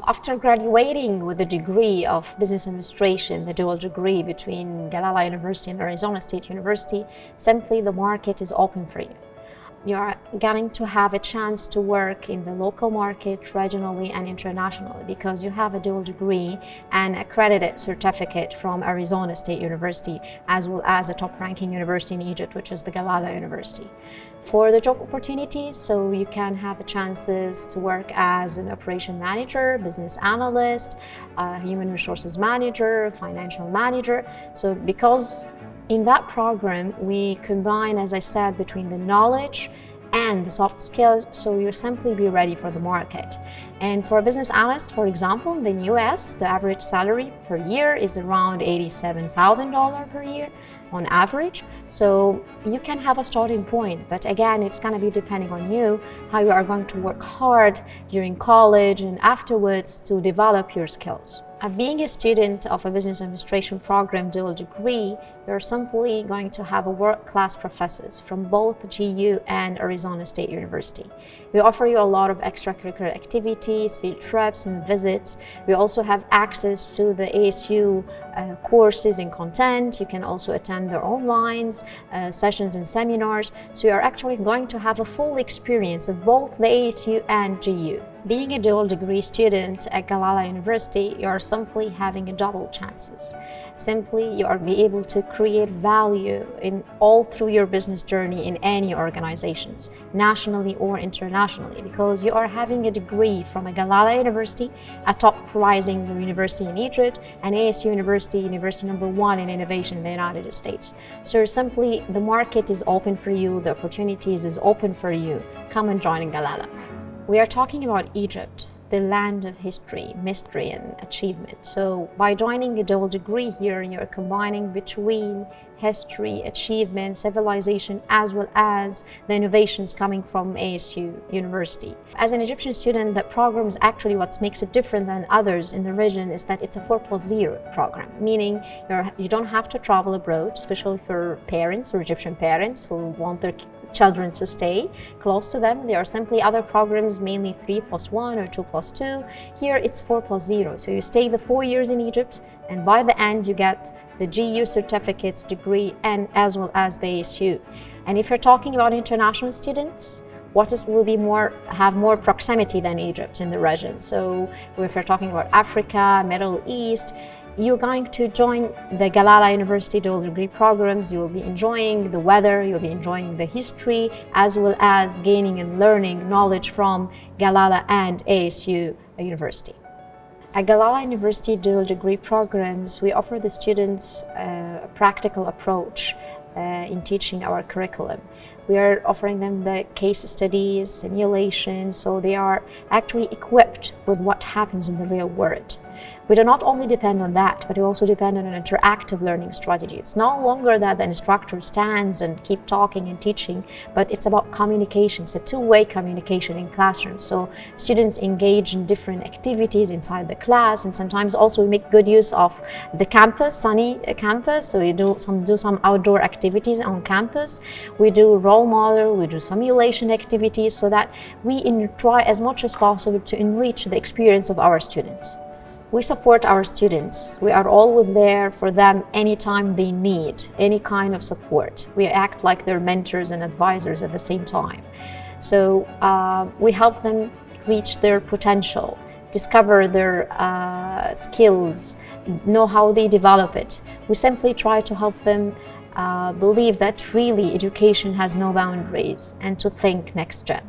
After graduating with a degree of business administration, the dual degree between Galala University and Arizona State University, simply the market is open for you. You're getting to have a chance to work in the local market, regionally and internationally, because you have a dual degree and accredited certificate from Arizona State University, as well as a top-ranking university in Egypt, which is the Galala University. For the job opportunities, so you can have chances to work as an operation manager, business analyst, human resources manager, financial manager. So because in that program, we combine, as I said, between the knowledge and the soft skills, so you'll simply be ready for the market. And for a business analyst, for example, in the US, the average salary per year is around $87,000 per year on average. So you can have a starting point, but again, it's going to be depending on you, how you are going to work hard during college and afterwards to develop your skills. Being a student of a business administration program dual degree, you're simply going to have a world-class professors from both GU and Arizona State University. We offer you a lot of extracurricular activities, field trips and visits. We also have access to the ASU courses and content. You can also attend their online sessions and seminars. So you're actually going to have a full experience of both the ASU and GU. Being a dual degree student at Galala University, you are simply having a double chances. Simply, you are be able to create value in all through your business journey in any organizations, nationally or internationally, because you are having a degree from a Galala University, a top rising university in Egypt, and ASU University, university #1 in innovation in the United States. So simply, the market is open for you, the opportunities is open for you. Come and join in Galala. We are talking about Egypt, the land of history, mystery, and achievement. So by joining a dual degree here, you're combining between history, achievement, civilization, as well as the innovations coming from ASU University. As an Egyptian student, the program is actually what makes it different than others in the region is that it's a 4+0 program, meaning you don't have to travel abroad, especially for parents or Egyptian parents who want their children to stay close to them. There are simply other programs, mainly 3+1 or 2+2. Here it's 4+0. So you stay the 4 years in Egypt, and by the end you get the GU certificates, degree, and as well as the ASU. And if you're talking about international students, will be have more proximity than Egypt in the region. So if you're talking about Africa, Middle East, you're going to join the Galala University dual degree programs. You will be enjoying the weather, you'll be enjoying the history, as well as gaining and learning knowledge from Galala and ASU University. At Galala University dual degree programs, we offer the students a practical approach in teaching our curriculum. We are offering them the case studies, simulations, so they are actually equipped with what happens in the real world. We do not only depend on that, but we also depend on an interactive learning strategy. It's no longer that the instructor stands and keep talking and teaching, but it's about communication. It's a two-way communication in classrooms. So students engage in different activities inside the class, and sometimes also we make good use of the campus, sunny campus. So we do some outdoor activities on campus. We do role model, we do simulation activities, so that we try as much as possible to enrich the experience of our students. We support our students. We are always there for them anytime they need any kind of support. We act like their mentors and advisors at the same time. So we help them reach their potential, discover their skills, know how they develop it. We simply try to help them believe that really education has no boundaries and to think next gen.